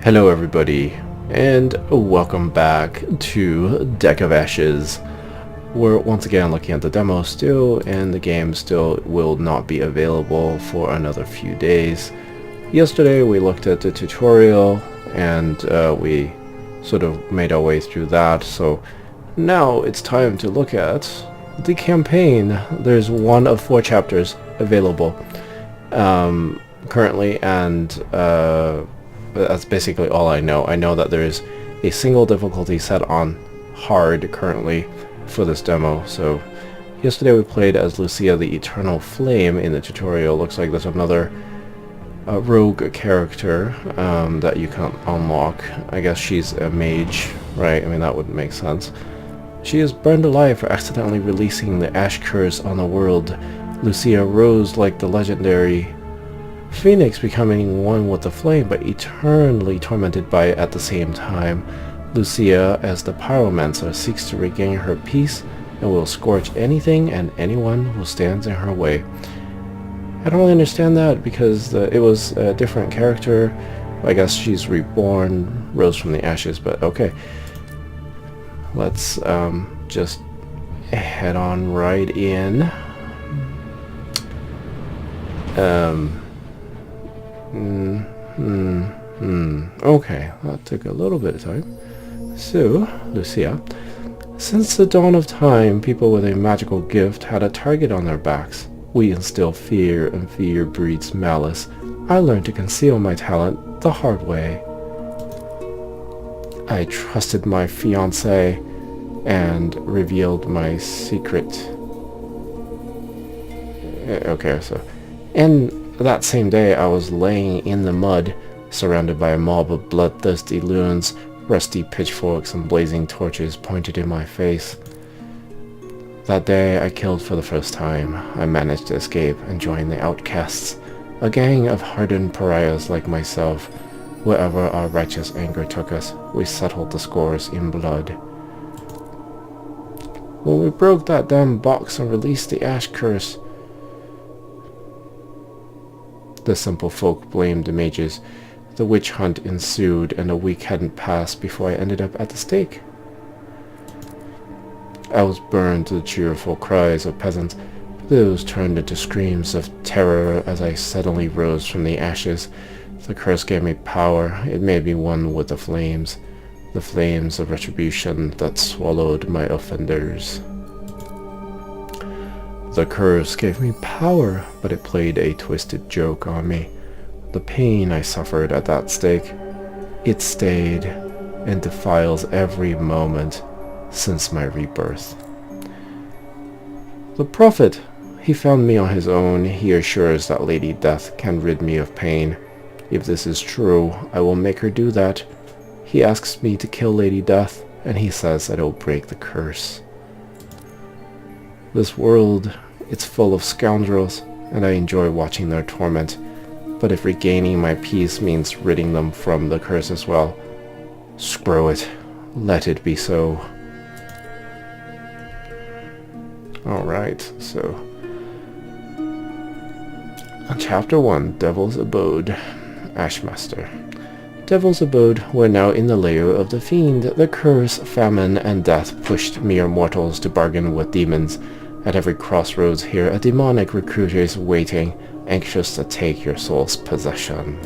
Hello everybody, and welcome back to Deck of Ashes. We're once again looking at the demo still, and the game still will not be available for another few days. Yesterday we looked at the tutorial, and we sort of made our way through that, so now it's time to look at the campaign. There's one of 4 chapters available currently, and that's basically all I know. I know that there is a single difficulty set on hard currently for this demo. So yesterday we played as Lucia the Eternal Flame in the tutorial. Looks like there's another rogue character that you can unlock. I guess she's a mage, right? I mean, that would make sense. She is burned alive for accidentally releasing the ash curse on the world. Lucia rose like the legendary Phoenix, becoming one with the flame, but eternally tormented by it at the same time. Lucia, as the pyromancer, seeks to regain her peace and will scorch anything and anyone who stands in her way. I don't really understand that because it was a different character. I guess she's reborn, rose from the ashes, but okay. Let's just head on right in. Okay, that took a little bit of time. So, Lucia. Since the dawn of time, people with a magical gift had a target on their backs. We instill fear, and fear breeds malice. I learned to conceal my talent the hard way. I trusted my fiancé and revealed my secret. Okay, so... And that same day, I was laying in the mud, surrounded by a mob of bloodthirsty loons, rusty pitchforks and blazing torches pointed in my face. That day, I killed for the first time. I managed to escape and join the outcasts, a gang of hardened pariahs like myself. Wherever our righteous anger took us, we settled the scores in blood. When we broke that damn box and released the ash curse, the simple folk blamed the mages. The witch hunt ensued, and a week hadn't passed before I ended up at the stake. I was burned to the cheerful cries of peasants. Those turned into screams of terror as I suddenly rose from the ashes. The curse gave me power. It made me one with the flames of retribution that swallowed my offenders. The curse gave me power, but it played a twisted joke on me. The pain I suffered at that stake, it stayed and defiles every moment since my rebirth. The prophet, he found me on his own. He assures that Lady Death can rid me of pain. If this is true, I will make her do that. He asks me to kill Lady Death, and he says that it will break the curse. This world, it's full of scoundrels, and I enjoy watching their torment. But if regaining my peace means ridding them from the curse as well, screw it. Let it be so. Alright, so... Chapter 1, Devil's Abode. Ashmaster. Devil's Abode, we're now in the lair of the fiend. The curse, famine, and death pushed mere mortals to bargain with demons. At every crossroads here, a demonic recruiter is waiting, anxious to take your soul's possession.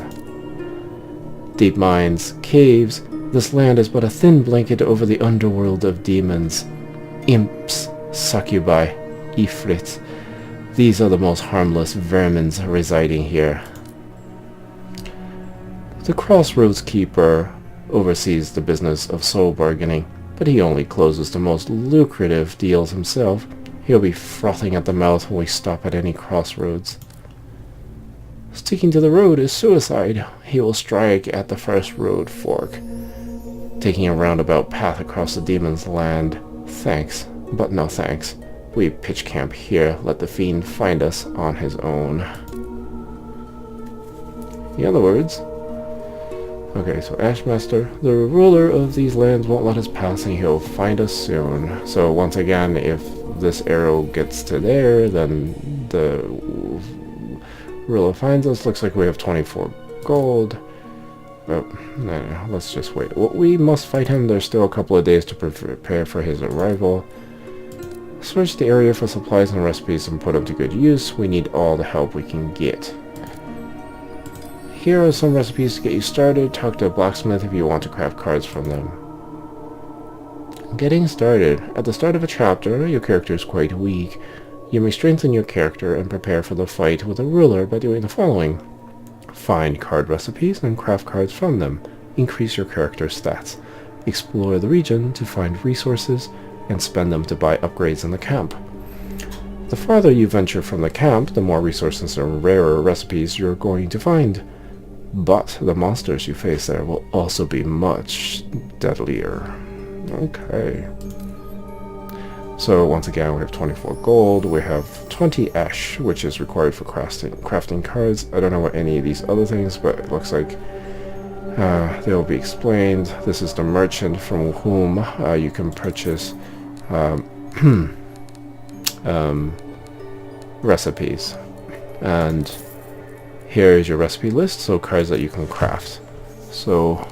Deep mines, caves, this land is but a thin blanket over the underworld of demons. Imps, succubi, ifrits. These are the most harmless vermins residing here. The Crossroads Keeper oversees the business of soul bargaining, but he only closes the most lucrative deals himself. He'll be frothing at the mouth when we stop at any crossroads. Sticking to the road is suicide. He will strike at the first road fork, taking a roundabout path across the demon's land. Thanks, but no thanks. We pitch camp here, let the fiend find us on his own. In other words... Okay, so Ashmaster, the ruler of these lands won't let us pass, and he'll find us soon. So once again, if this arrow gets to there, then the ruler finds us. Looks like we have 24 gold. Oh, no, let's just wait. Well, we must fight him. There's still a couple of days to prepare for his arrival. Search the area for supplies and recipes and put them to good use. We need all the help we can get. Here are some recipes to get you started. Talk to a blacksmith if you want to craft cards from them. Getting started. At the start of a chapter, your character is quite weak. You may strengthen your character and prepare for the fight with a ruler by doing the following. Find card recipes and craft cards from them. Increase your character's stats. Explore the region to find resources and spend them to buy upgrades in the camp. The farther you venture from the camp, the more resources and rarer recipes you're going to find. But the monsters you face there will also be much deadlier. Okay. So once again, we have 24 gold, we have 20 ash, which is required for crafting cards. I don't know what any of these other things, but it looks like they will be explained. This is the merchant from whom you can purchase recipes. And here is your recipe list, so cards that you can craft. So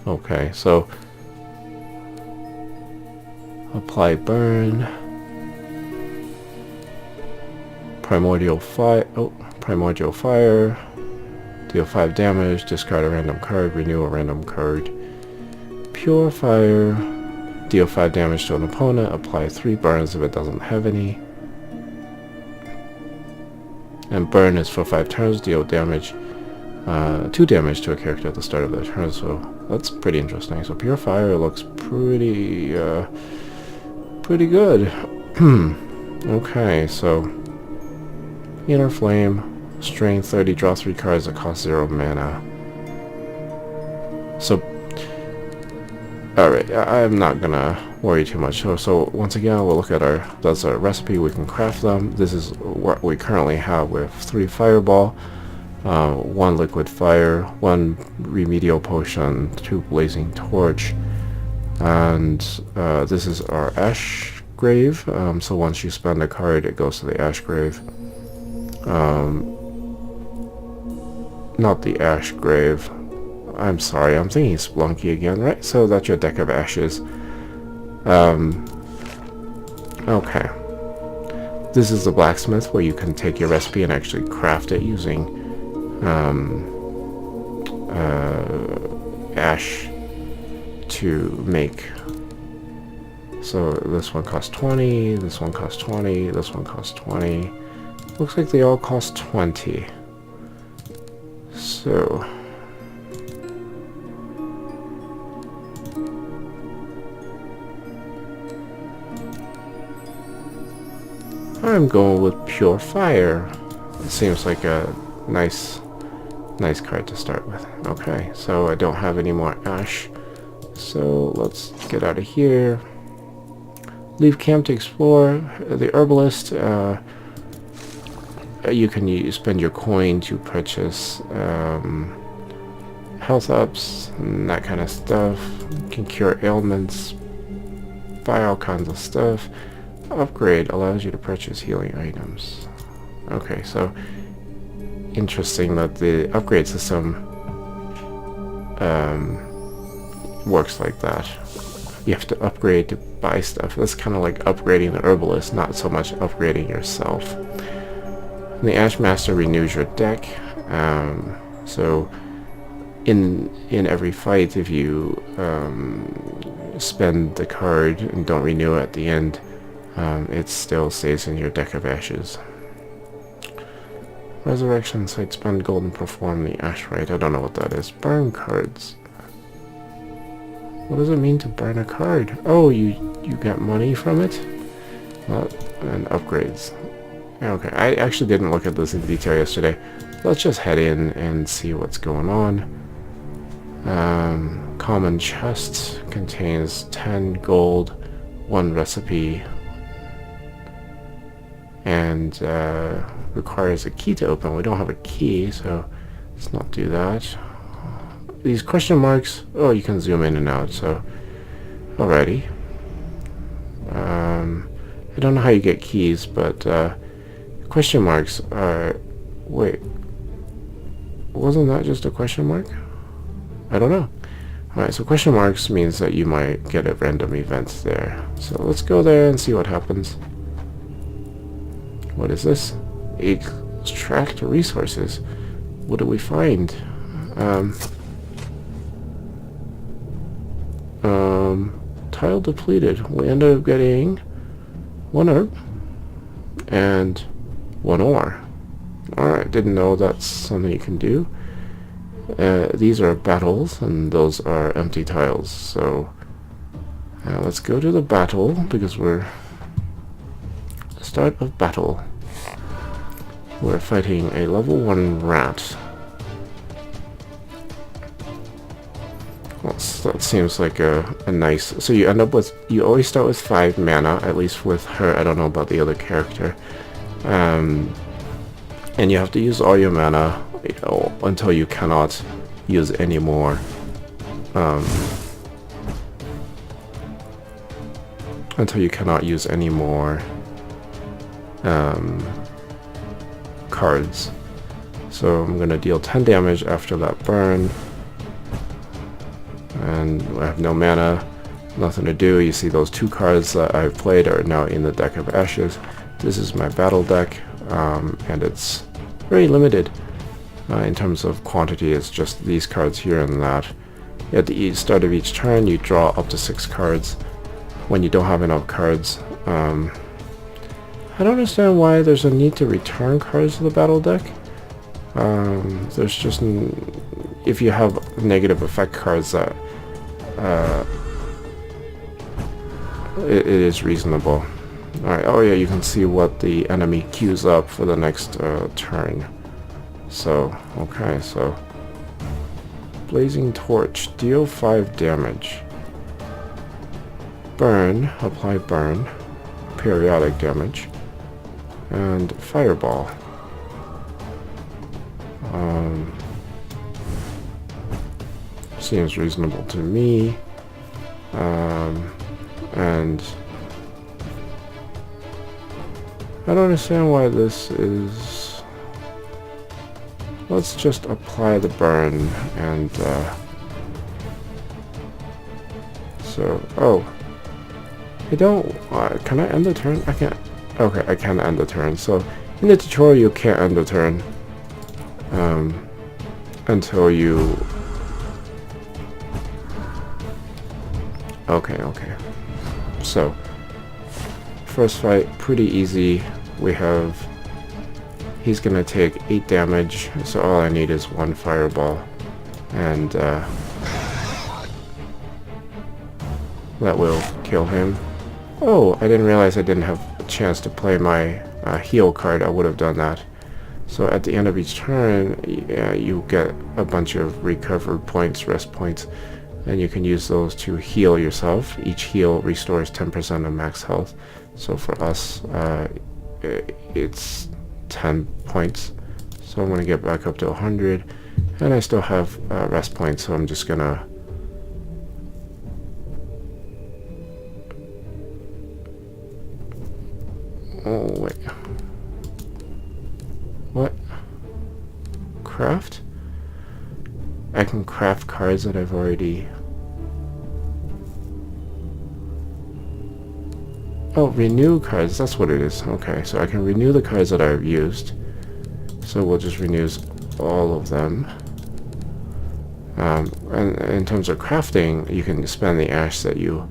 okay, so apply burn, primordial fire, deal 5 damage, discard a random card, renew a random card. Pure fire, deal 5 damage to an opponent, apply 3 burns if it doesn't have any. And burn is for 5 turns, deal damage, 2 damage to a character at the start of their turn, so that's pretty interesting. So pure fire looks pretty good. Okay, so inner flame, strength 30, draw 3 cards that cost 0 mana. So alright, I'm not gonna worry too much. So once again, we'll look at that's our recipe. We can craft them. This is what we currently have with 3 fireball, 1 liquid fire, 1 remedial potion, 2 blazing torch, and this is our ash grave. So once you spend a card, it goes to the ash grave. Not the ash grave. I'm sorry, I'm thinking Splunky again, right? So that's your deck of ashes. Okay. This is the blacksmith where you can take your recipe and actually craft it using ash to make. So this one costs 20, this one costs 20, this one costs 20. Looks like they all cost 20. So I'm going with pure fire. It seems like a nice card to start with. Okay, so I don't have any more ash, so let's get out of here. Leave camp to explore. The herbalist, you can spend your coin to purchase health ups and that kind of stuff. You can cure ailments, buy all kinds of stuff. Upgrade allows you to purchase healing items. Okay, so interesting that the upgrade system works like that. You have to upgrade to buy stuff. That's kind of like upgrading the herbalist, not so much upgrading yourself. And the Ashmaster renews your deck. So in every fight, if you spend the card and don't renew it at the end, it still stays in your deck of ashes. Resurrection site, spend gold and perform the ash rite. I don't know what that is. Burn cards. What does it mean to burn a card? Oh, you get money from it? And upgrades. Okay, I actually didn't look at this in detail yesterday. Let's just head in and see what's going on. Common chest contains 10 gold, 1 recipe, and requires a key to open. We don't have a key, so let's not do that. These question marks, oh, you can zoom in and out, so alrighty. I don't know how you get keys, but Question marks are... Wait. Wasn't that just a question mark? I don't know. Alright, so question marks means that you might get a random event there. So let's go there and see what happens. What is this? Extract resources. What do we find? Tile depleted. We ended up getting 1 herb and 1 ore. Alright, didn't know that's something you can do. These are battles, and those are empty tiles. So let's go to the battle, because we're start of battle. We're fighting a level 1 rat. Well, that seems like a nice... So you end up with... You always start with 5 mana, at least with her. I don't know about the other character. And you have to use all your mana, you know, until you cannot use any more. Until you cannot use any more cards. So I'm gonna deal 10 damage after that burn. And I have no mana, nothing to do. You see those 2 cards that I've played are now in the deck of ashes. This is my battle deck, and it's very limited in terms of quantity. It's just these cards here and that. At the start of each turn, you draw up to 6 cards. When you don't have enough cards, I don't understand why there's a need to return cards to the battle deck. There's just... If you have negative effect cards, that it is reasonable. Alright, oh yeah, you can see what the enemy queues up for the next turn. So, okay, so... Blazing Torch, deal 5 damage. Burn, apply burn. Periodic damage. And Fireball. Seems reasonable to me. And I don't understand why this is... Let's just apply the burn and so... Oh. I don't... can I end the turn? I can't... Okay, I can end the turn. So in the tutorial you can't end the turn until you... Okay. So, first fight, pretty easy. We have... He's gonna take 8 damage, so all I need is 1 fireball. And, that will kill him. Oh, I didn't realize I didn't have a chance to play my heal card. I would have done that. So at the end of each turn, you get a bunch of recovered points, rest points. And you can use those to heal yourself. Each heal restores 10% of max health. So for us, it's 10 points. So I'm going to get back up to 100. And I still have rest points, so I'm just going to... Oh, wait. What? Craft? I can craft cards that I've already... Oh, renew cards, that's what it is. Okay, so I can renew the cards that I've used. So we'll just renew all of them. And in terms of crafting, you can spend the ash that you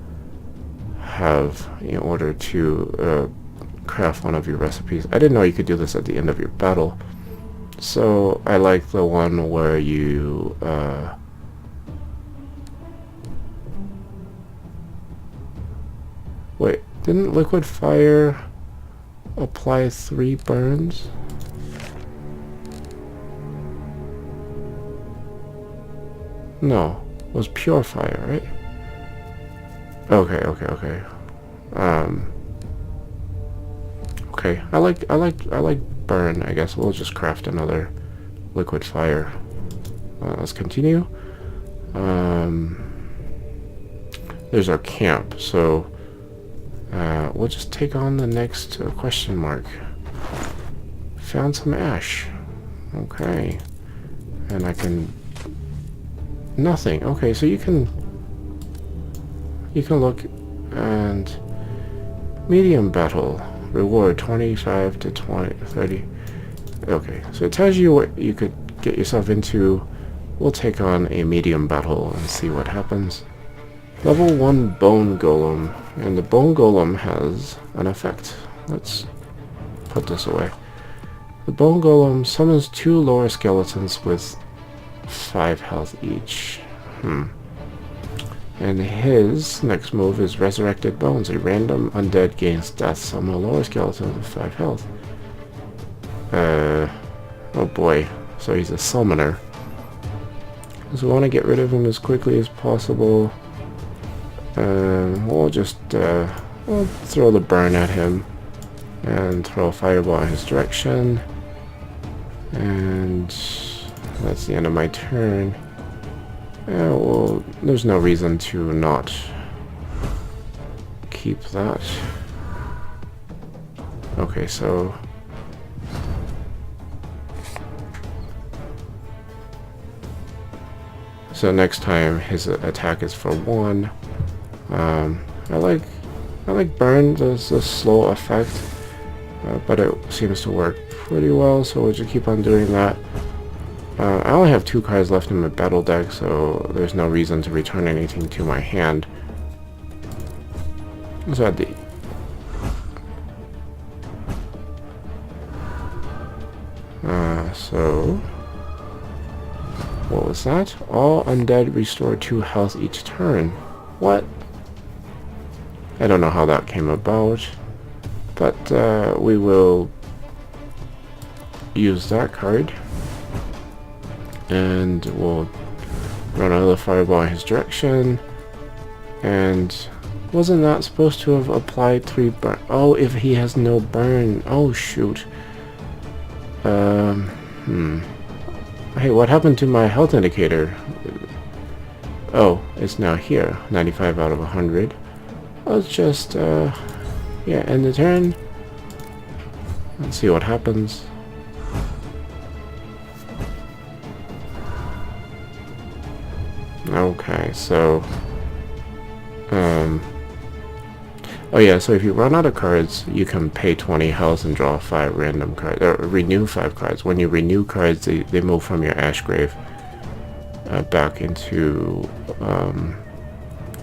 have in order to craft one of your recipes. I didn't know you could do this at the end of your battle. So I like the one where you wait, didn't liquid fire apply 3 burns? No, it was pure fire, right? Okay. Okay, I like burn. I guess we'll just craft another liquid fire. Let's continue. There's our camp, so we'll just take on the next question mark. found some ash. Okay. And I can... Nothing. Okay, so you can look and... Medium battle. Reward 25 to 30. Okay, so it tells you what you could get yourself into. We'll take on a medium battle and see what happens. Level 1 Bone Golem. And the Bone Golem has an effect. Let's put this away. The Bone Golem summons 2 lower skeletons with 5 health each. And his next move is Resurrected Bones. A random undead gains death. Summon a lower skeleton with 5 health. Oh boy. So he's a summoner. So we want to get rid of him as quickly as possible. We'll just we'll throw the burn at him. And throw a fireball in his direction. And that's the end of my turn. Well, there's no reason to not keep that. Okay, so... So next time his attack is for 1. I like burn, there's a slow effect. But it seems to work pretty well, so we'll just keep on doing that. I only have 2 cards left in my battle deck, so there's no reason to return anything to my hand. So at the... so... What was that? All undead restore 2 health each turn. What? I don't know how that came about. But we will use that card. And we'll run another fireball in his direction. And wasn't that supposed to have applied 3 burn? Oh, if he has no burn. Oh, shoot. Hey, what happened to my health indicator? Oh, it's now here. 95 out of 100. Let's just, yeah, end the turn. Let's see what happens. Okay, so... oh yeah, so if you run out of cards, you can pay 20 health and draw 5 random cards, or renew 5 cards. When you renew cards, they move from your ash grave back into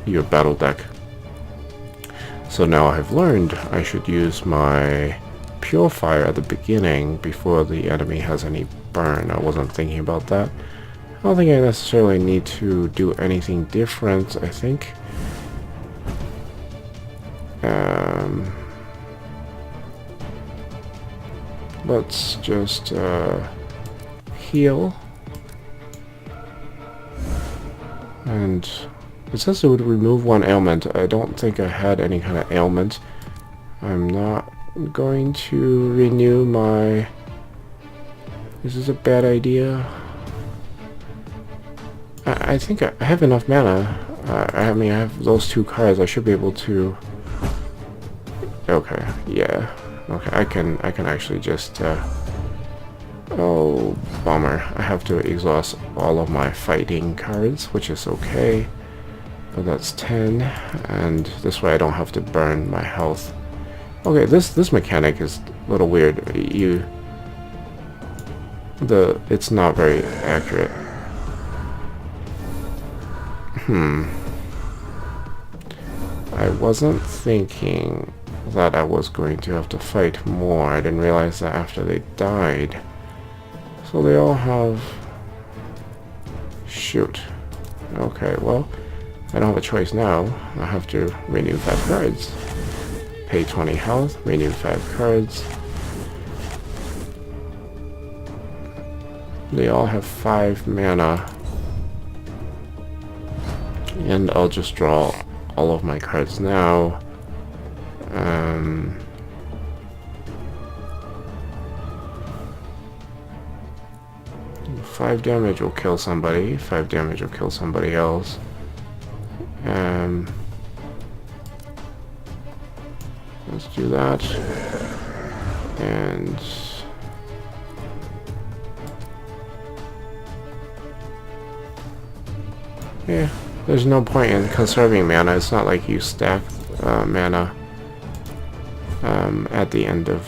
your battle deck. So now I've learned I should use my Purifier at the beginning before the enemy has any burn. I wasn't thinking about that. I don't think I necessarily need to do anything different, I think. Let's just heal. And it says it would remove 1 ailment. I don't think I had any kind of ailment. I'm not going to renew my... This is a bad idea. I think I have enough mana. I mean, I have those 2 cards. I should be able to... Okay, yeah. Okay, I can actually just... Oh, bummer. I have to exhaust all of my fighting cards, which is okay. But that's 10, and this way I don't have to burn my health. Okay, this mechanic is a little weird. It's not very accurate. I wasn't thinking that I was going to have to fight more. I didn't realize that after they died. So they all have... Shoot. Okay, well, I don't have a choice now. I have to renew 5 cards. Pay 20 health, renew 5 cards. They all have 5 mana. And I'll just draw all of my cards now. 5 damage will kill somebody. 5 damage will kill somebody else. Let's do that. And Yeah, there's no point in conserving mana. It's not like you stack mana at the end of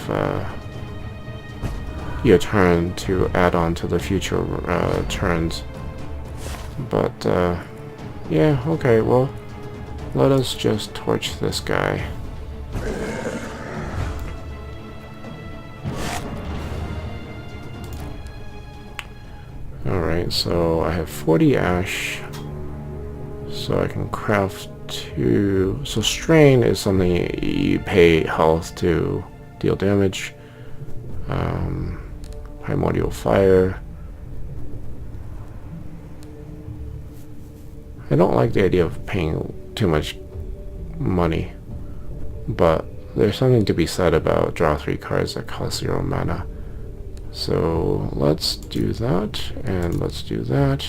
your turn to add on to the future turns. But yeah, okay, well, let us just torch this guy. Alright, so I have 40 ash, so I can craft 2. So strain is something you pay health to deal damage. Primordial fire. I don't like the idea of paying too much money, but there's something to be said about draw 3 cards that cost 0 mana. So let's do that, and let's do that.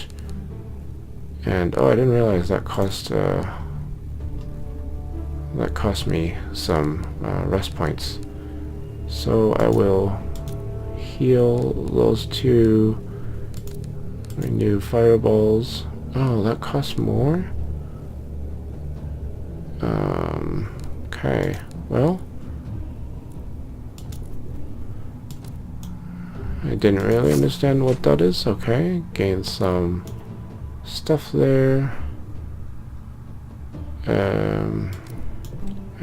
And oh, I didn't realize that cost me some rest points. So I will heal those 2. Renew fireballs. Oh, that costs more? Okay, well, I didn't really understand what that is. Okay, gain some stuff there. I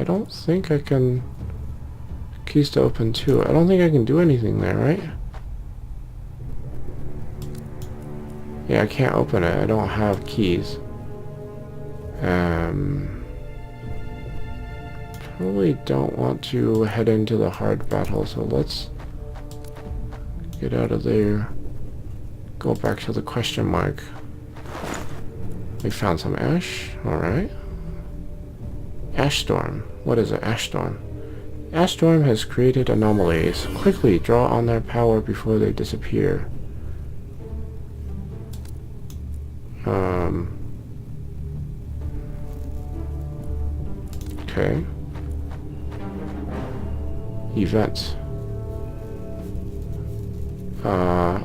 don't think I can... Keys to open 2. I don't think I can do anything there, right? Yeah, I can't open it. I don't have keys. Probably don't want to head into the hard battle, so let's get out of there. Go back to the question mark. We found some ash. Alright. Ash Storm. What is it? Ash Storm. Ash Storm has created anomalies. Quickly draw on their power before they disappear. Okay. Event.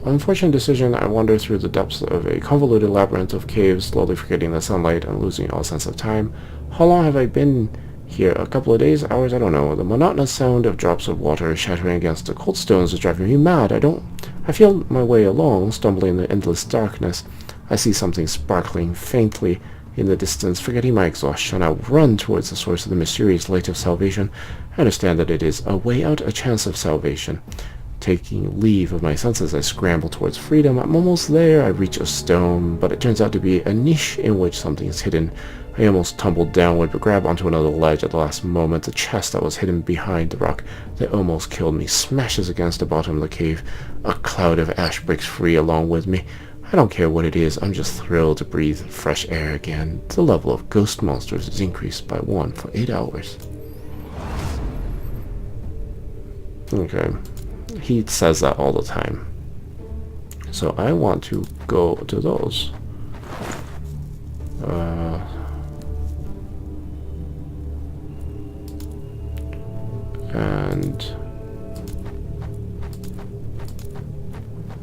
Unfortunate decision. I wander through the depths of a convoluted labyrinth of caves, slowly forgetting the sunlight and losing all sense of time. How long have I been here? A couple of days? Hours? I don't know. The monotonous sound of drops of water shattering against the cold stones is driving me mad. I feel my way along, stumbling in the endless darkness. I see something sparkling faintly in the distance. Forgetting my exhaustion, I run towards the source of the mysterious light of salvation. I understand that it is a way out, a chance of salvation. Taking leave of my senses, I scramble towards freedom. I'm almost there. I reach a stone, but it turns out to be a niche in which something is hidden. I almost tumbled downward, but grab onto another ledge at the last moment. The chest that was hidden behind the rock that almost killed me smashes against the bottom of the cave. A cloud of ash breaks free along with me. I don't care what it is, I'm just thrilled to breathe fresh air again. The level of ghost monsters is increased by 1 for 8 hours. Okay. He says that all the time. So I want to go to those. And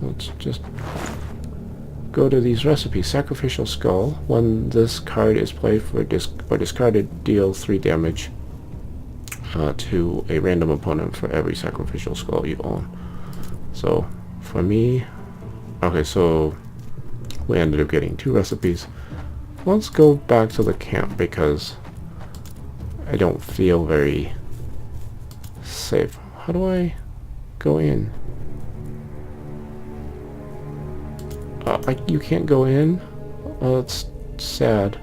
let's just go to these recipes. Sacrificial Skull. When this card is played or discarded, deal 3 damage to a random opponent for every Sacrificial Skull you own. So for me, okay, so we ended up getting 2 recipes. Let's go back to the camp because I don't feel very safe. How do I go in? You can't go in? Oh, that's sad.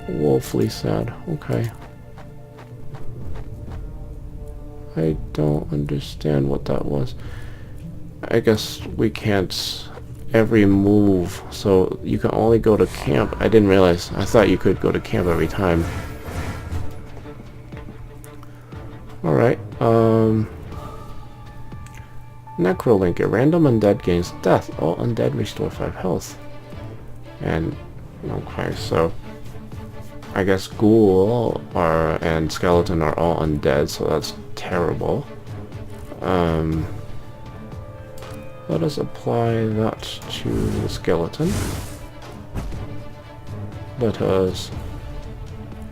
Woefully sad. Okay. I don't understand what that was. I guess we can't every move, so you can only go to camp. I didn't realize. I thought you could go to camp every time. Alright, Necrolink. A random undead gains death. All undead restore 5 health. And, okay, so I guess Ghoul and Skeleton are all undead, so that's terrible. Let us apply that to the Skeleton. let us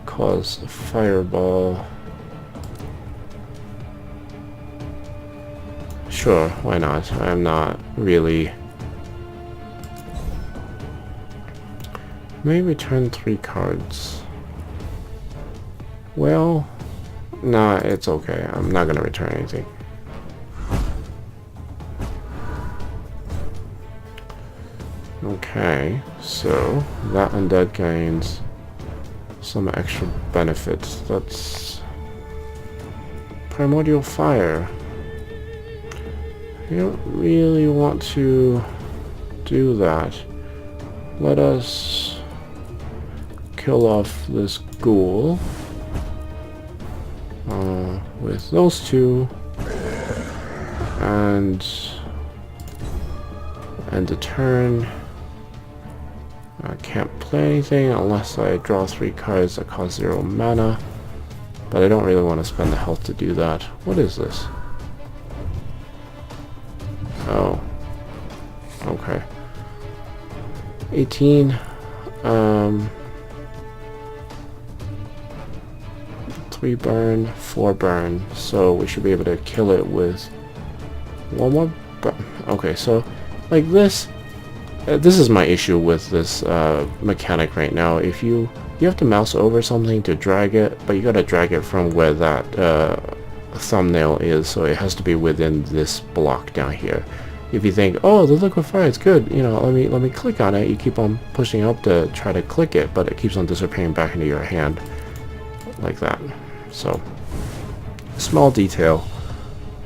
cause a fireball. Sure, why not? I'm not really... May return 3 cards. Well, nah, it's okay. I'm not gonna return anything. Okay, so that undead gains some extra benefits. That's Primordial Fire. I don't really want to do that. Let us kill off this ghoul with those 2 and end the turn. I can't play anything unless I draw 3 cards that cost 0 mana, but I don't really want to spend the health to do that. What is this? Oh, okay. 18. 3 burn, 4 burn, so we should be able to kill it with 1 more burn. Okay, so like this. This is my issue with this mechanic right now. If you have to mouse over something to drag it, but you gotta drag it from where that thumbnail is, so it has to be within this block down here. If you think, oh, the liquid fire is good, you know, let me click on it, you keep on pushing up to try to click it, but it keeps on disappearing back into your hand like that. So small detail,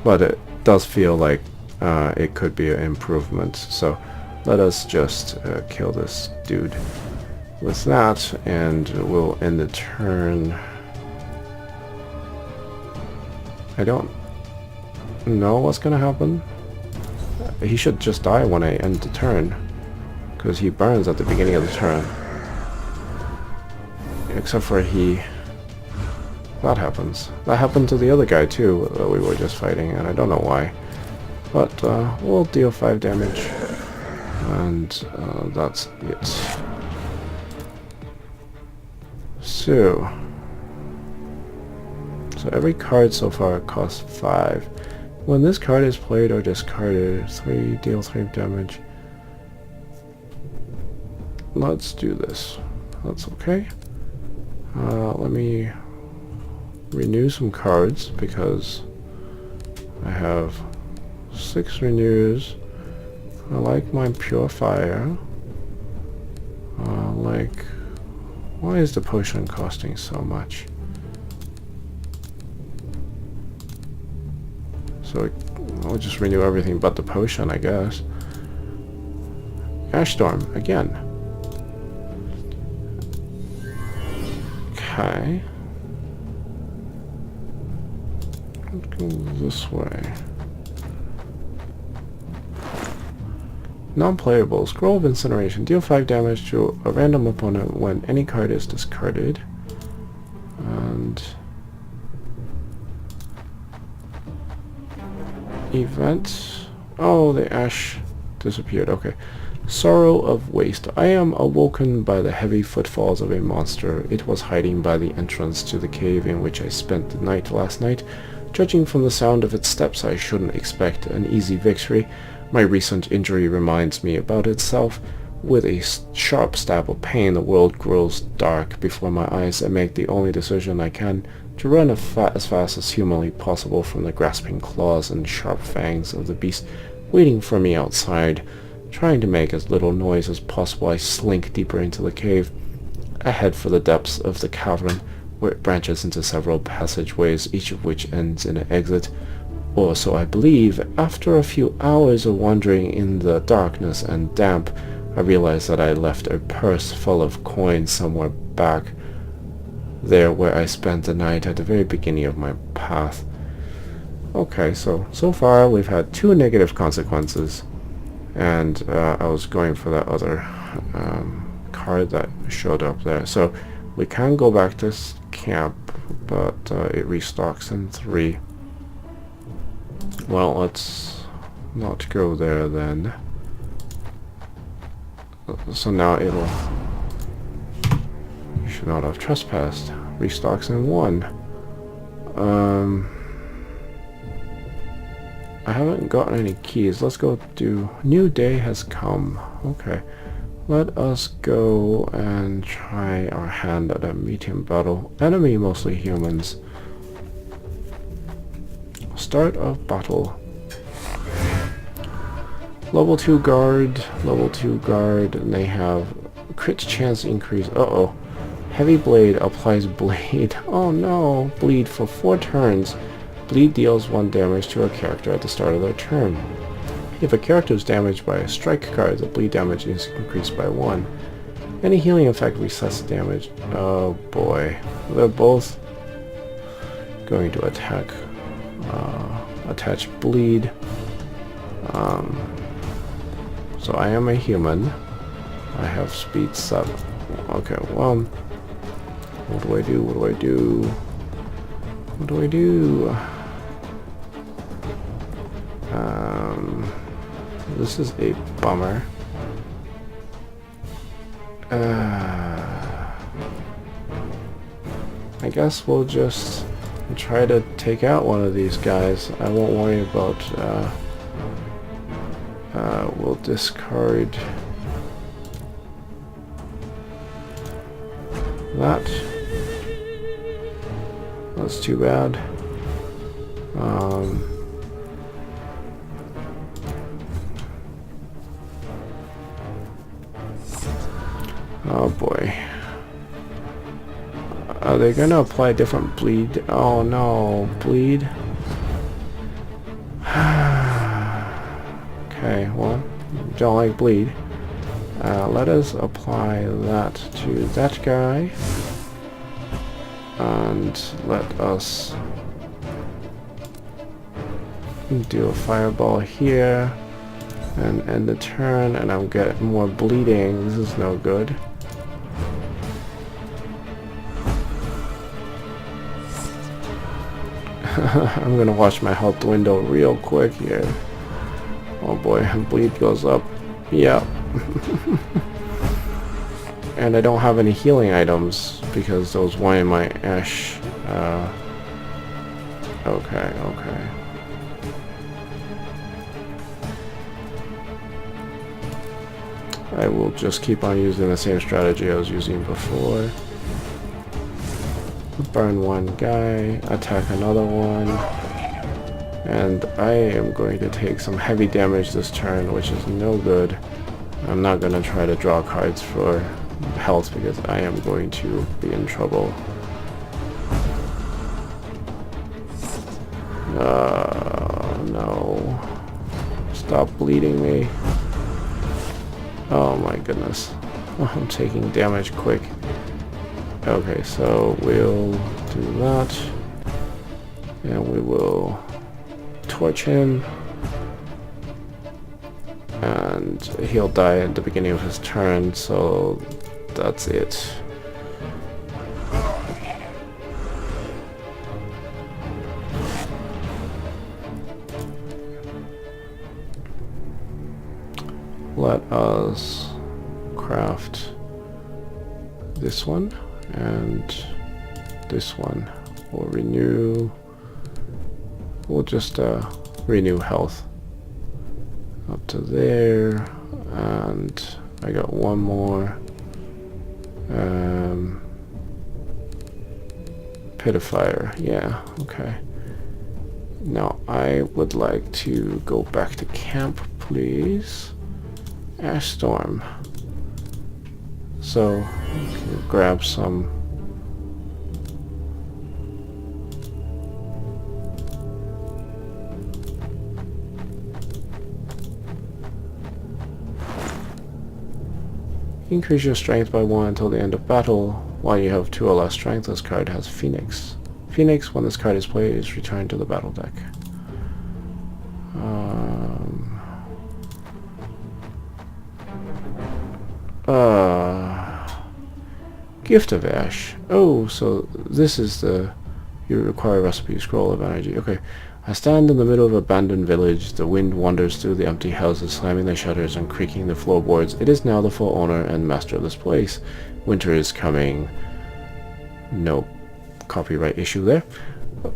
but it does feel like it could be an improvement. So let us just kill this dude with that, and we'll end the turn. I don't know what's gonna happen. He should just die when I end the turn, because he burns at the beginning of the turn. Except for that happens. That happened to the other guy too that we were just fighting, and I don't know why. But we'll deal 5 damage. And that's it. So every card so far costs 5. When this card is played or discarded, 3 deal 3 damage. Let's do this. That's okay. Let me renew some cards because I have 6 renews. I like my Pure Fire. Why is the potion costing so much? So I'll just renew everything but the potion, I guess. Ash Storm, again. Okay. Let's go this way. Non-playable. Scroll of Incineration. Deal 5 damage to a random opponent when any card is discarded. And event. Oh, the ash disappeared. Okay. Sorrow of Waste. I am awoken by the heavy footfalls of a monster. It was hiding by the entrance to the cave in which I spent the night last night. Judging from the sound of its steps, I shouldn't expect an easy victory. My recent injury reminds me about itself. With a sharp stab of pain, the world grows dark before my eyes. I make the only decision I can to run as fast as humanly possible from the grasping claws and sharp fangs of the beast waiting for me outside. Trying to make as little noise as possible, I slink deeper into the cave. I head for the depths of the cavern, where it branches into several passageways, each of which ends in an exit. Or so I believe. After a few hours of wandering in the darkness and damp, I realized that I left a purse full of coins somewhere back there where I spent the night at the very beginning of my path. Okay, so far we've had 2 negative consequences, and I was going for that other card that showed up there. So we can go back to camp, but it restocks in 3. Well, let's not go there then. So now it'll You should not have trespassed. Restocks in 1. I haven't gotten any keys. Let's go do... New day has come. Okay. Let us go and try our hand at a medium battle. Enemy mostly humans. Start of battle. Level 2 guard, and they have crit chance increase. Uh-oh. Heavy blade applies bleed. Oh no. Bleed for 4 turns. Bleed deals 1 damage to a character at the start of their turn. If a character is damaged by a strike card, the bleed damage is increased by 1. Any healing effect resets damage. Oh boy. They're both going to attack. Attach bleed. So I am a human. I have speed 7. Okay, well, what do I do? What do I do? What do I do? This is a bummer. I guess we'll just try to take out one of these guys. I won't worry about, we'll discard that. That's too bad. Oh boy. Are they gonna apply different bleed? Oh no, bleed. Okay, well, don't like bleed. Let us apply that to that guy. And let us do a fireball here and end the turn, and I'm getting more bleeding. This is no good. I'm gonna watch my health dwindle real quick here. Oh boy, bleed goes up. Yep. And I don't have any healing items because there was one in my ash. Okay. I will just keep on using the same strategy I was using before. Burn one guy, attack another one, and I am going to take some heavy damage this turn, which is no good. I'm not going to try to draw cards for health because I am going to be in trouble. No. Stop bleeding me. Oh my goodness. I'm taking damage quick. Okay, so we'll do that. And we will torch him. And he'll die at the beginning of his turn, so that's it. Let us craft this one and this one. We'll renew. We'll just renew health up to there, and I got one more. Pit of fire. Yeah. Okay. Now I would like to go back to camp, please. Ash Storm. So grab some. Increase your strength by 1 until the end of battle. While you have 2 or less strength, this card has Phoenix. Phoenix, when this card is played, is returned to the battle deck. Gift of Ash. Oh, so this is the... You require a recipe, scroll of energy. Okay. I stand in the middle of an abandoned village. The wind wanders through the empty houses, slamming the shutters and creaking the floorboards. It is now the full owner and master of this place. Winter is coming. No copyright issue there.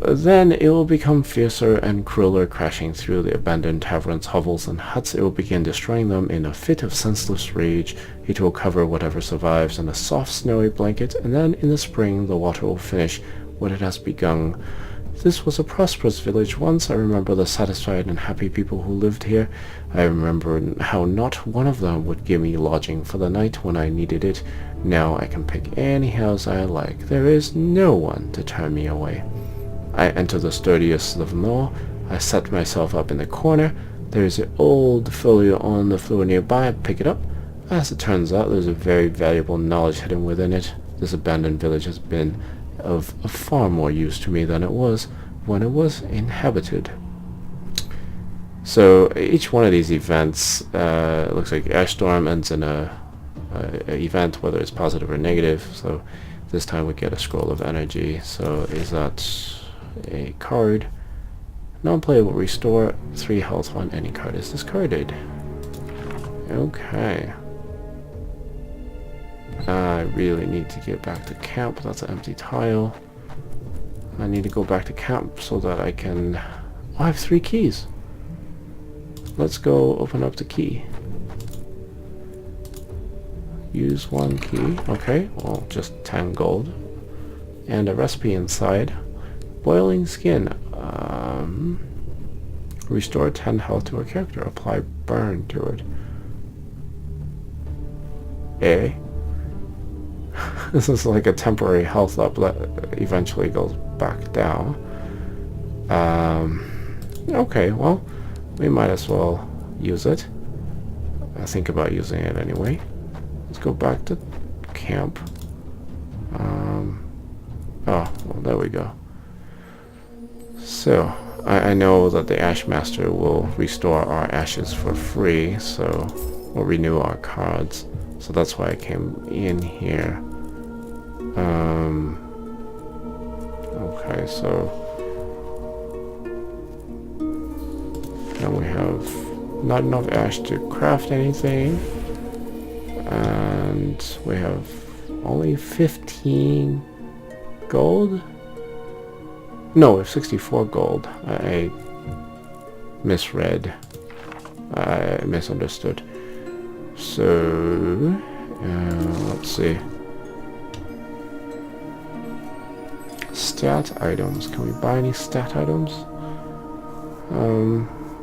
Then it will become fiercer and crueler, crashing through the abandoned taverns, hovels, and huts. It will begin destroying them in a fit of senseless rage. It will cover whatever survives in a soft, snowy blanket, and then in the spring the water will finish what it has begun. This was a prosperous village once. I remember the satisfied and happy people who lived here. I remember how not one of them would give me lodging for the night when I needed it. Now I can pick any house I like. There is no one to turn me away. I enter the sturdiest of them all. I set myself up in the corner. There is an old folio on the floor nearby. I pick it up. As it turns out, there's a very valuable knowledge hidden within it. This abandoned village has been of far more use to me than it was when it was inhabited. So each one of these events, looks like Ash Storm ends in a event, whether it's positive or negative. So this time we get a scroll of energy. So is that a card? Non-playable, restore 3 health on any card is discarded. Okay. I really need to get back to camp. That's an empty tile. I need to go back to camp so that I can... Oh, I have 3 keys. Let's go open up the key. Use 1 key. Okay, well, just 10 gold. And a recipe inside. Boiling skin. Restore 10 health to a character. Apply burn to it. A. This is like a temporary health up that eventually goes back down. Okay, well, we might as well use it. I think about using it anyway. Let's go back to camp. Oh, well, there we go. So, I know that the Ash Master will restore our ashes for free, so we'll renew our cards. So that's why I came in here. Okay, so now we have not enough ash to craft anything, and we have only 15 gold. No, we have 64 gold. I misread. I misunderstood. So let's see. Stat items. Can we buy any stat items?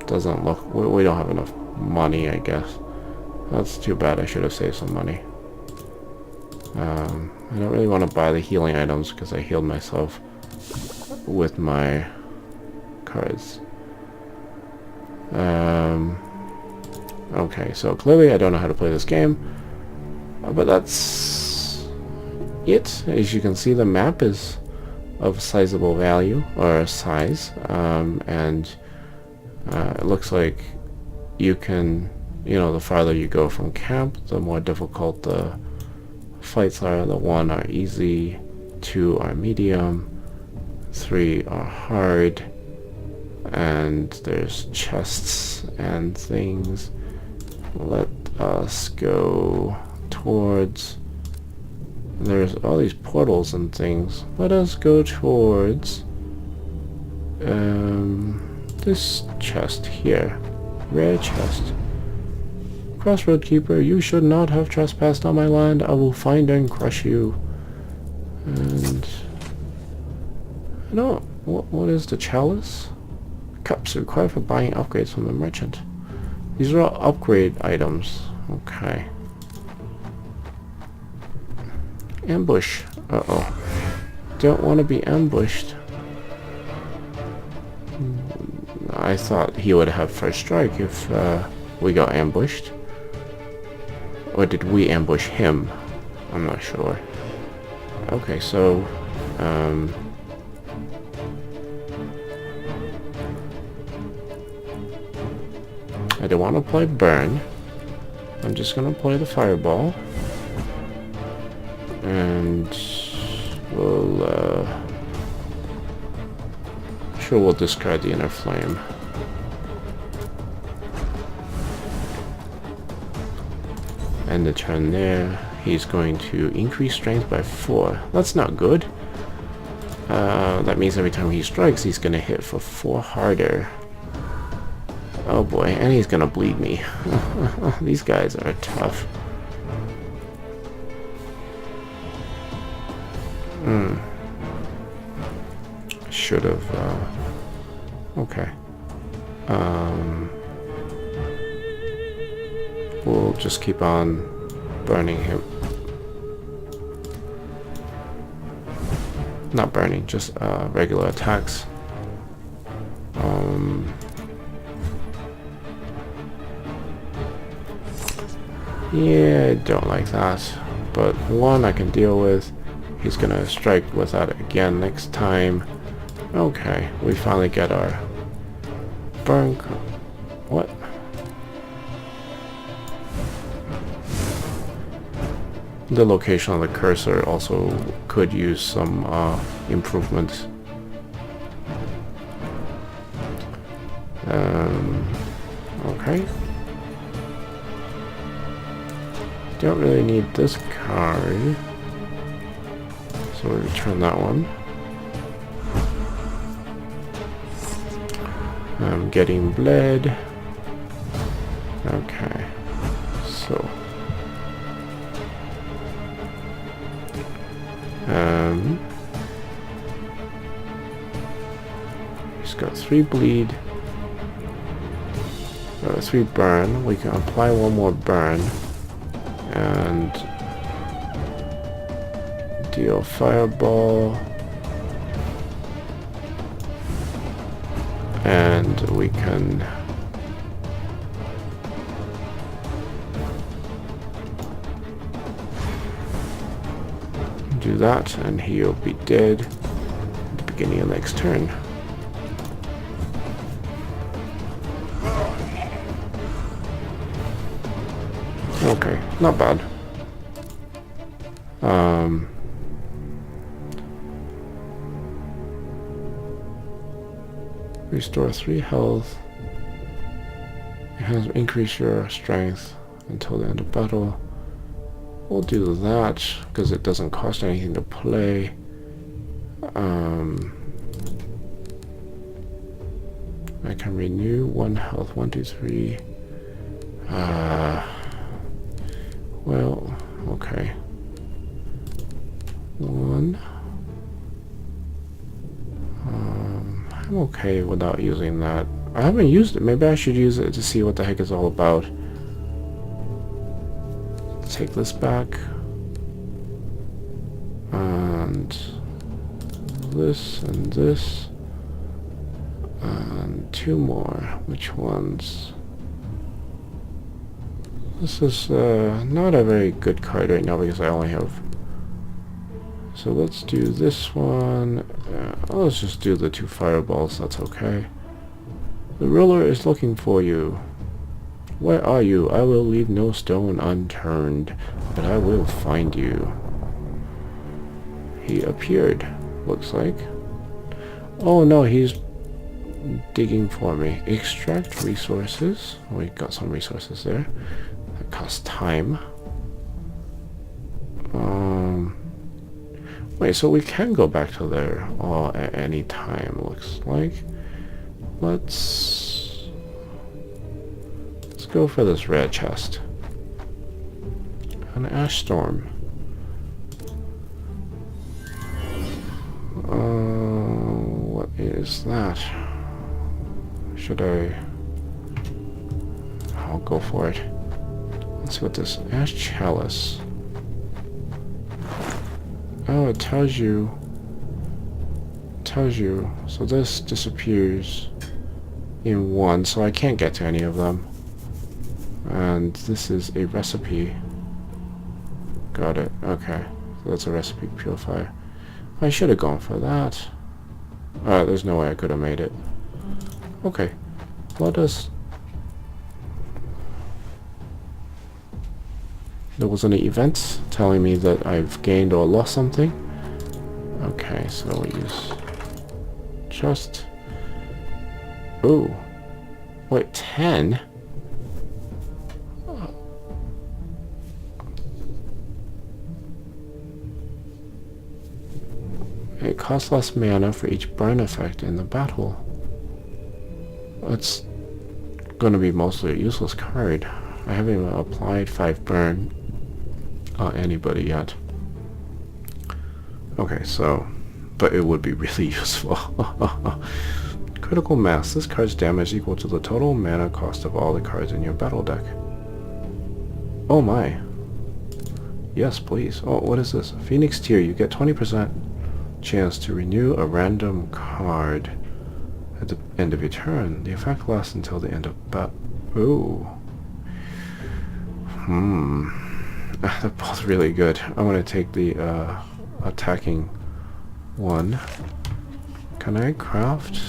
Doesn't look... We don't have enough money, I guess. That's too bad. I should have saved some money. I don't really want to buy the healing items because I healed myself with my cards. Okay, so clearly I don't know how to play this game. But that's it. As you can see, the map is of sizable value, or size, and it looks like you can, the farther you go from camp, the more difficult the fights are. The 1 are easy, 2 are medium, 3 are hard, and there's chests and things. Let us go towards... There's all these portals and things. Let us go towards this chest here. Rare chest. Crossroad Keeper, you should not have trespassed on my land. I will find and crush you. And I don't... What is the chalice? Cups required for buying upgrades from the merchant. These are all upgrade items. Okay. Ambush. Uh-oh. Don't want to be ambushed. I thought he would have first strike if we got ambushed. Or did we ambush him? I'm not sure. Okay, so... I don't want to play Burn. I'm just going to play the Fireball. And we'll, sure we'll discard the Inner Flame. End the turn there. He's going to increase strength by 4. That's not good. That means every time he strikes, he's gonna hit for 4 harder. Oh boy, and he's gonna bleed me. These guys are tough. Should have, okay. We'll just keep on burning him. Not burning, just regular attacks. Yeah, I don't like that. But one I can deal with. He's gonna strike with that again next time. Okay, we finally get our burn. What? The location of the cursor also could use some improvements. Okay. Don't really need this card, so we return that one. I'm getting bled. Okay, so he's got 3 bleed, 3 burn. We can apply 1 more burn and deal fireball, and we can do that, and he'll be dead at the beginning of next turn. Okay, not bad. Restore 3 health. It has increased your strength until the end of battle. We'll do that because it doesn't cost anything to play. I can renew 1 health. 1, 2, 3. Well, okay. 1. I'm okay without using that. I haven't used it. Maybe I should use it to see what the heck it's all about. Take this back. And this and this. And 2 more. Which ones? This is not a very good card right now because I only have... So let's do this one. Let's just do the 2 fireballs. That's okay. The ruler is looking for you. Where are you? I will leave no stone unturned, but I will find you. He appeared, looks like. Oh no, he's digging for me. Extract resources. We got some resources there. That costs time. Wait, so we can go back to there at any time, looks like. Let's go for this red chest. An ash storm. What is that? Should I... I'll go for it. Let's see what this... Ash chalice. Oh, it tells you. So this disappears in 1, so I can't get to any of them. And this is a recipe. Got it. Okay. So that's a recipe purifier. I should have gone for that. There's no way I could have made it. Okay. Let us... There was an event telling me that I've gained or lost something. Okay, so we use... Just... Ooh. Wait, 10? costs less mana for each burn effect in the battle. It's gonna be mostly a useless card. I haven't even applied 5 burn on anybody yet. Okay, so, but it would be really useful. Critical Mass. This card's damage is equal to the total mana cost of all the cards in your battle deck. Oh my. Yes, please. Oh, what is this? Phoenix Tier. You get 20% chance to renew a random card at the end of your turn. The effect lasts until the end of battle. Ooh. They're both really good. I'm gonna take the attacking one. Can I craft?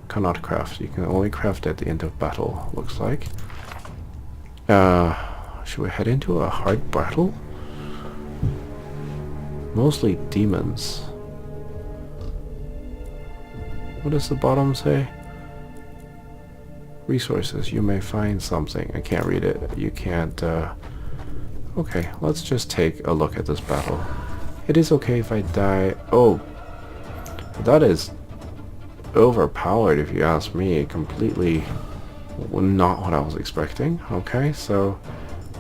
Cannot craft. You can only craft at the end of battle, looks like. Should we head into a hard battle? Mostly demons. What does the bottom say? Resources. You may find something. I can't read it. You can't, Okay, let's just take a look at this battle. It is okay if I die. Oh, that is overpowered if you ask me. Completely not what I was expecting. Okay, so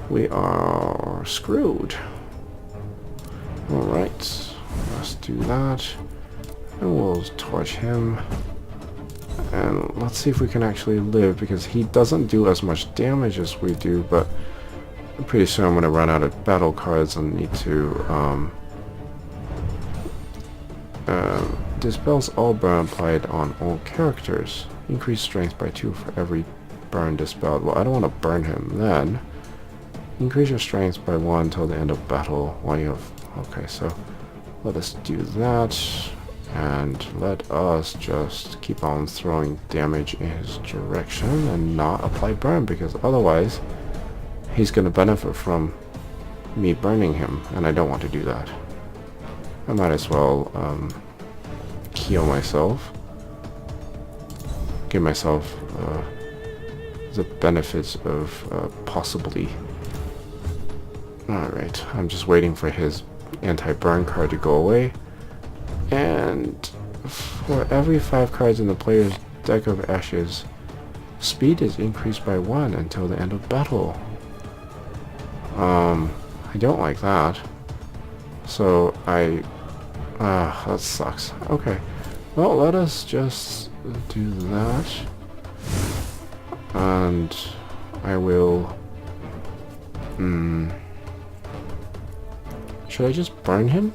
we are screwed. Alright, let's do that. And we'll torch him. And let's see if we can actually live, because he doesn't do as much damage as we do, but I'm pretty sure I'm going to run out of battle cards and need to dispels all burn applied on all characters. Increase strength by 2 for every burn dispelled. Well, I don't want to burn him then. Increase your strength by 1 until the end of battle while you have... Okay, so let us do that. And let us just keep on throwing damage in his direction and not apply burn, because otherwise he's going to benefit from me burning him, and I don't want to do that. I might as well heal myself. Give myself the benefits of possibly... Alright, I'm just waiting for his anti-burn card to go away. And for every 5 cards in the player's deck of ashes, speed is increased by 1 until the end of battle. I don't like that. So that sucks. Okay. Well, let us just do that. And I will... Should I just burn him?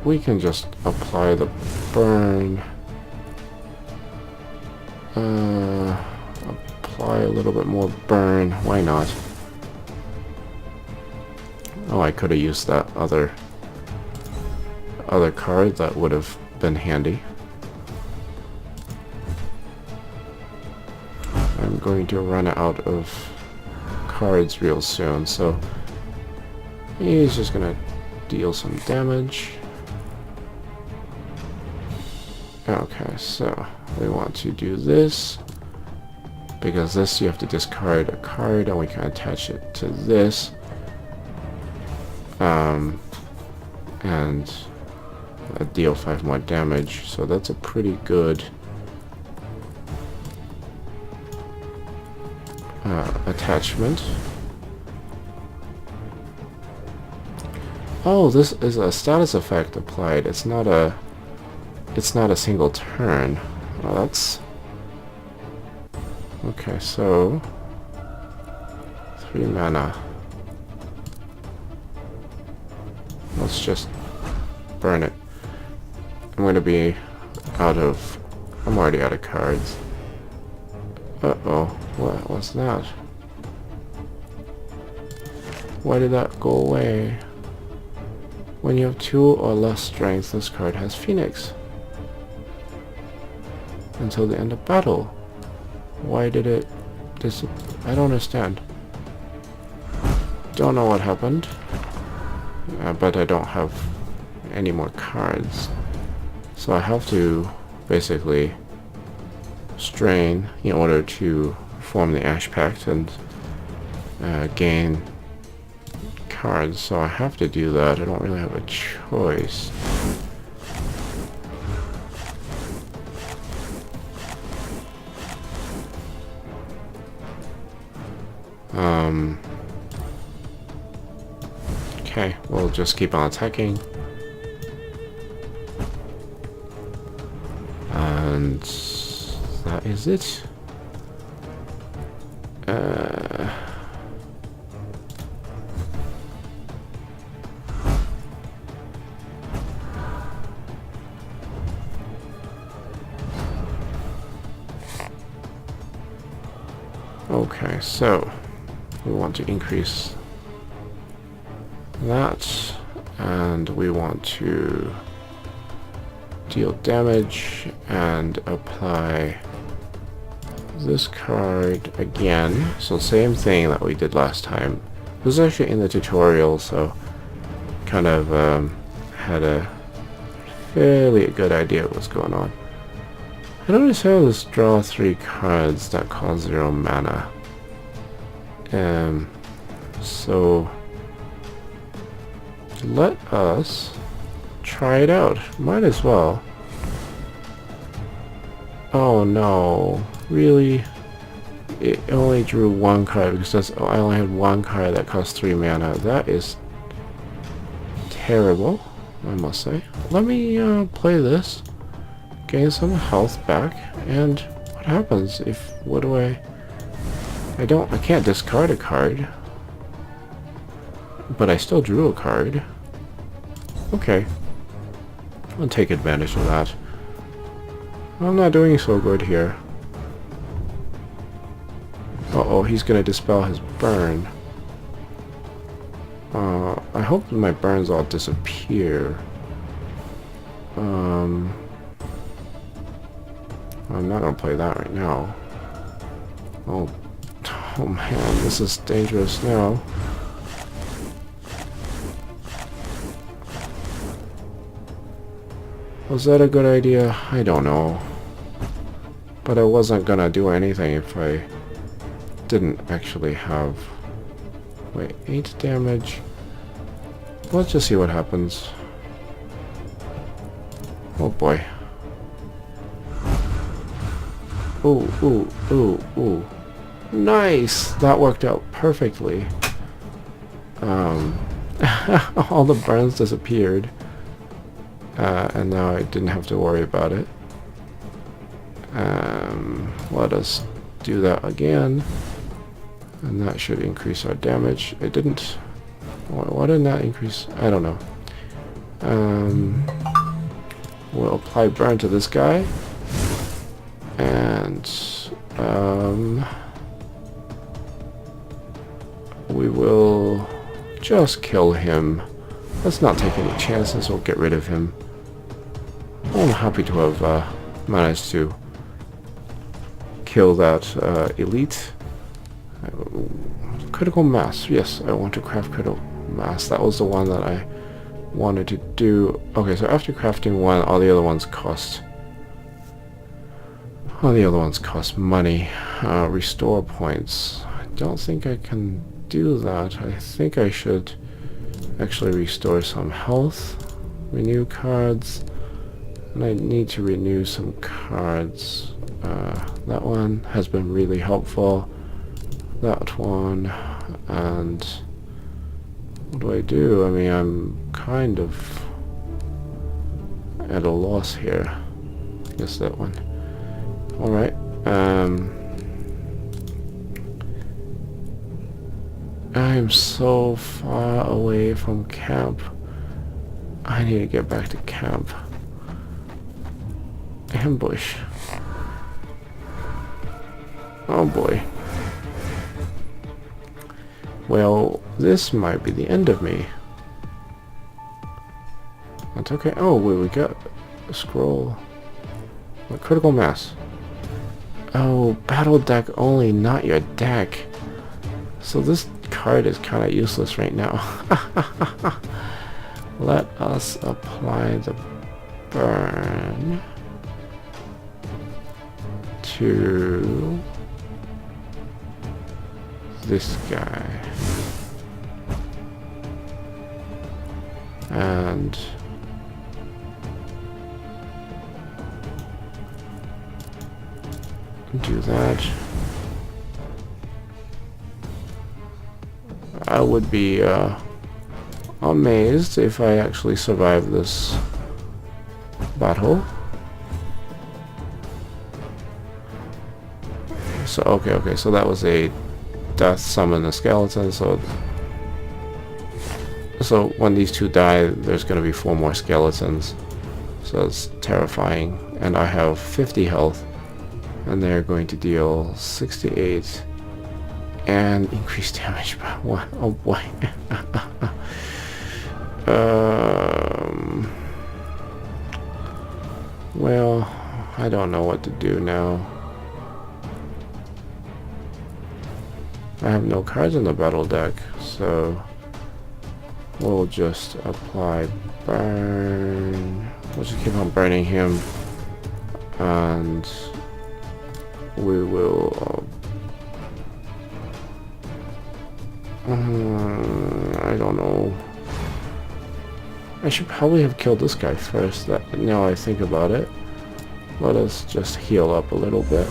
We can just apply the burn. Apply a little bit more burn. Why not? Oh, I could have used that other card. That would have been handy. I'm going to run out of cards real soon, so he's just gonna deal some damage. Okay, so we want to do this, because this you have to discard a card and we can attach it to this, and deal 5 more damage, so that's a pretty good attachment. Oh, this is a status effect applied. It's not a single turn. Well, that's okay. So 3 mana. Let's just burn it. I'm already out of cards. Uh-oh, what was that? Why did that go away? When you have 2 or less strength, this card has Phoenix until the end of battle. Why did it I don't understand. Don't know what happened. But I don't have any more cards. So I have to basically strain in order to form the Ash Pact and gain cards, so I have to do that. I don't really have a choice. Okay, we'll just keep on attacking. And that is it. Okay, so we want to increase that, and we want to deal damage and apply this card again. So same thing that we did last time. It was actually in the tutorial, so kind of had a fairly good idea what was going on. I notice how this draw 3 cards that cost 0 mana. So let us try it out. Might as well. Oh no, really? It only drew 1 card because I only had 1 card that cost 3 mana. That is terrible, I must say. Let me play this, gain some health back, and what happens if, what do I can't discard a card, but I still drew a card. Okay, I'll take advantage of that. I'm not doing so good here. Uh-oh, he's gonna dispel his burn. I hope my burns all disappear. I'm not gonna play that right now. Oh man, this is dangerous now. Was that a good idea? I don't know. But I wasn't gonna do anything if I didn't actually have... Wait, 8 damage. Let's just see what happens. Oh boy. Ooh, ooh, ooh, ooh. Nice! That worked out perfectly. All the burns disappeared. And now I didn't have to worry about it. Let us do that again. And that should increase our damage. It didn't. Why didn't that increase? I don't know. We'll apply burn to this guy. And we will just kill him. Let's not take any chances. We'll get rid of him. I'm happy to have managed to kill that elite. Critical mass. Yes, I want to craft critical mass. That was the one that I wanted to do. Okay, so after crafting one, all the other ones cost... All the other ones cost money. Restore points. I don't think I can do that. I think I should actually restore some health. Renew cards. And I need to renew some cards. That one has been really helpful. That one. And what do I do? I mean, I'm kind of at a loss here. I guess that one. Alright. I am so far away from camp. I need to get back to camp. Ambush. Oh boy. Well, this might be the end of me. That's okay. Oh, wait, we got a scroll. A critical mass. Oh, battle deck only, not your deck. So this card is kind of useless right now. Let us apply the burn to this guy. And do that. I would be amazed if I actually survive this battle. So okay, so that was a death summon a skeleton, so when these two die, there's going to be 4 more skeletons. So it's terrifying. And I have 50 health, and they're going to deal 68 and increase damage by 1. Oh boy. Well, I don't know what to do now. I have no cards in the battle deck, so we'll just apply burn. We'll just keep on burning him, and we will I don't know. I should probably have killed this guy first. Now I think about it. Let us just heal up a little bit.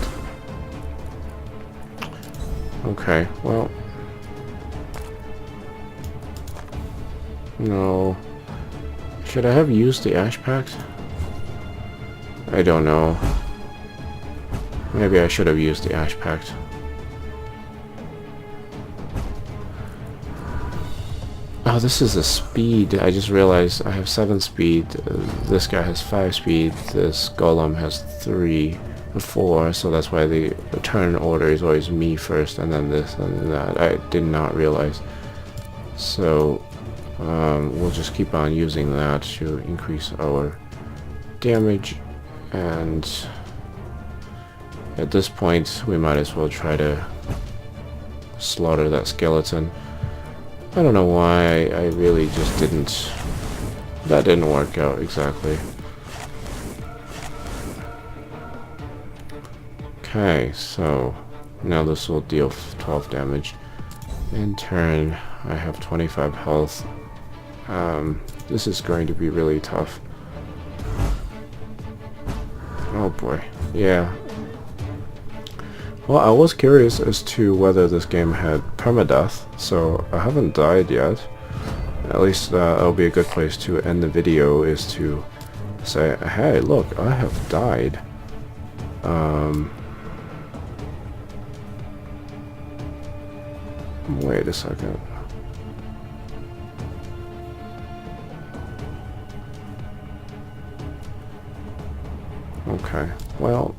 Okay, well. No. Should I have used the Ash Pact? I don't know. Maybe I should have used the Ash Pact. Oh, this is a speed. I just realized I have 7 speed. This guy has 5 speed. This golem has 3 and 4. So that's why the turn order is always me first, and then this and that. I did not realize. So we'll just keep on using that to increase our damage, and at this point we might as well try to slaughter that skeleton. I don't know why I really just didn't. That didn't work out exactly. Okay, so now this will deal 12 damage. In turn, I have 25 health. This is going to be really tough. Oh boy, yeah. Well, I was curious as to whether this game had permadeath, so I haven't died yet. At least that'll be a good place to end the video, is to say, hey, look, I have died. Wait a second. Okay, well,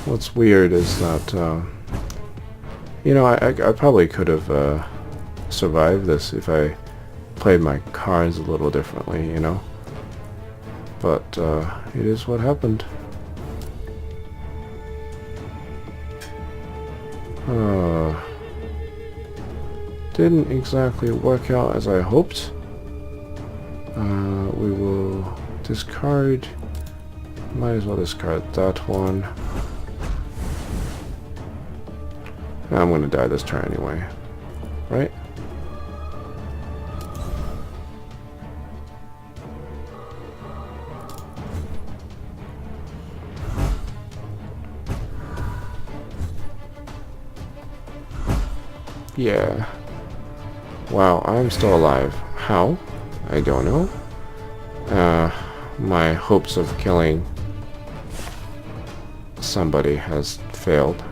what's weird is that, you know, I probably could have survived this if I played my cards a little differently, you know? But it is what happened. Didn't exactly work out as I hoped. We will discard. Might as well discard that one. I'm gonna die this turn anyway, right? Yeah. Wow, I'm still alive. How? I don't know. My hopes of killing somebody has failed.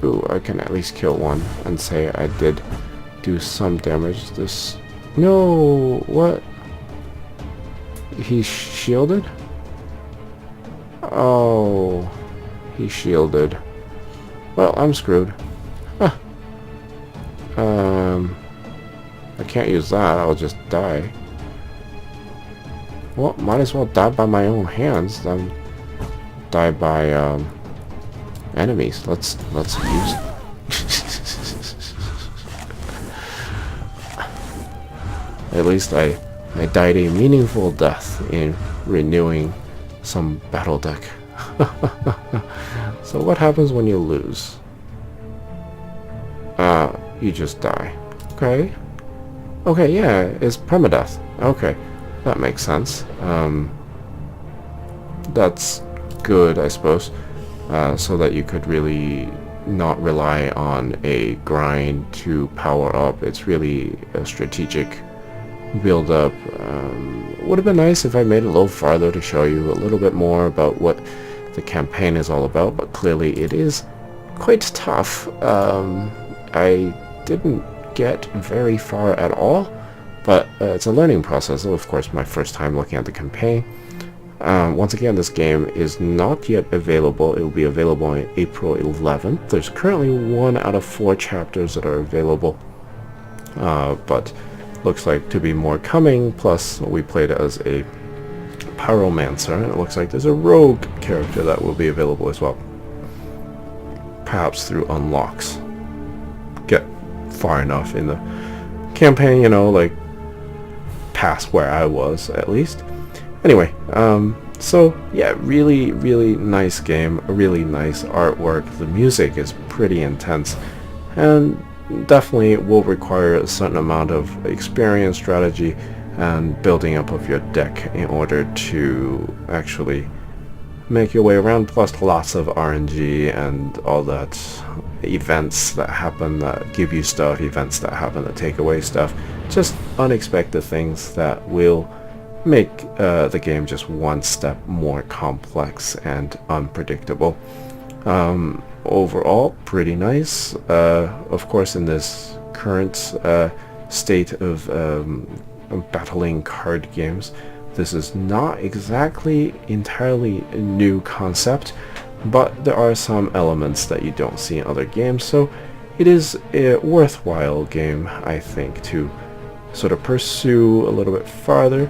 Ooh, I can at least kill one and say I did do some damage. This... No! What? He's shielded? Oh... He shielded. Well, I'm screwed. Huh. I can't use that. I'll just die. Well, might as well die by my own hands than die by enemies. Let's use it. At least I died a meaningful death in renewing some battle deck. So what happens when you lose? You just die. Okay. Okay, yeah, it's permadeath. Okay, that makes sense. That's good, I suppose, so that you could really not rely on a grind to power up. It's really a strategic build up. Would have been nice if I made it a little farther to show you a little bit more about what the campaign is all about, but clearly it is quite tough. I didn't get very far at all, but it's a learning process. Of course, my first time looking at the campaign. Once again, this game is not yet available. It will be available on April 11th. There's currently 1 out of 4 chapters that are available, but looks like to be more coming. Plus, we played as a pyromancer, and it looks like there's a rogue character that will be available as well. Perhaps through unlocks. Get far enough in the campaign, you know, like past where I was at least. Anyway, so yeah, really, really nice game, a really nice artwork. The music is pretty intense, and definitely will require a certain amount of experience, strategy, and building up of your deck in order to actually make your way around, plus lots of RNG and all that, events that happen that give you stuff, events that happen that take away stuff, just unexpected things that will make the game just one step more complex and unpredictable. Overall, pretty nice. Of course, in this current state of battling card games, this is not exactly entirely a new concept, but there are some elements that you don't see in other games, so it is a worthwhile game, I think, to sort of pursue a little bit farther.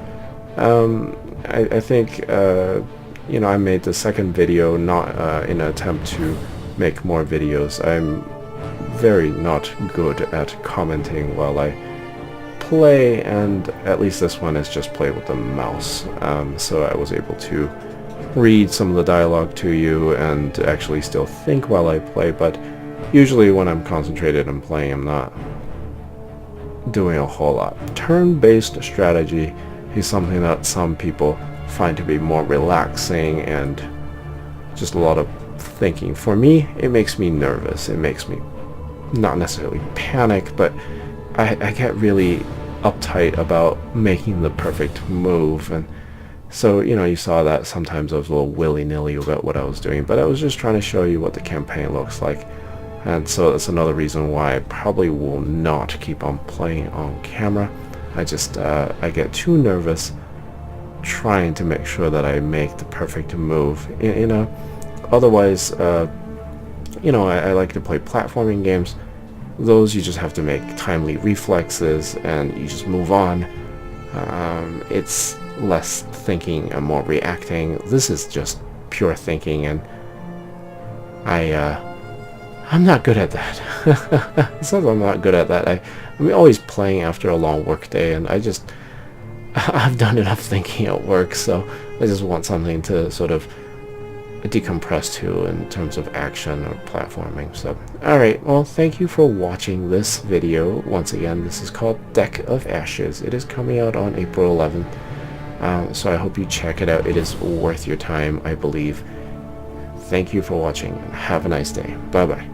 I think, you know, I made the second video not in an attempt to make more videos. I'm very not good at commenting while I play, and at least this one is just played with the mouse. So I was able to read some of the dialogue to you and actually still think while I play, but usually when I'm concentrated and playing, I'm not doing a whole lot. Turn-based strategy is something that some people find to be more relaxing and just a lot of thinking. For me, it makes me nervous. It makes me not necessarily panic, but I get really uptight about making the perfect move. And so, you know, you saw that sometimes I was a little willy-nilly about what I was doing, but I was just trying to show you what the campaign looks like. And so that's another reason why I probably will not keep on playing on camera. I just, I get too nervous trying to make sure that I make the perfect move. You know, otherwise, you know, I like to play platforming games. Those you just have to make timely reflexes and you just move on. It's less thinking and more reacting. This is just pure thinking, and I'm not good at that. It's not that I'm not good at that. I'm always playing after a long work day, and I've done enough thinking at work, so I just want something to sort of decompress to in terms of action or platforming. So, alright, well, thank you for watching this video. Once again, this is called Deck of Ashes. It is coming out on April 11th, so I hope you check it out. It is worth your time, I believe. Thank you for watching, and have a nice day. Bye-bye.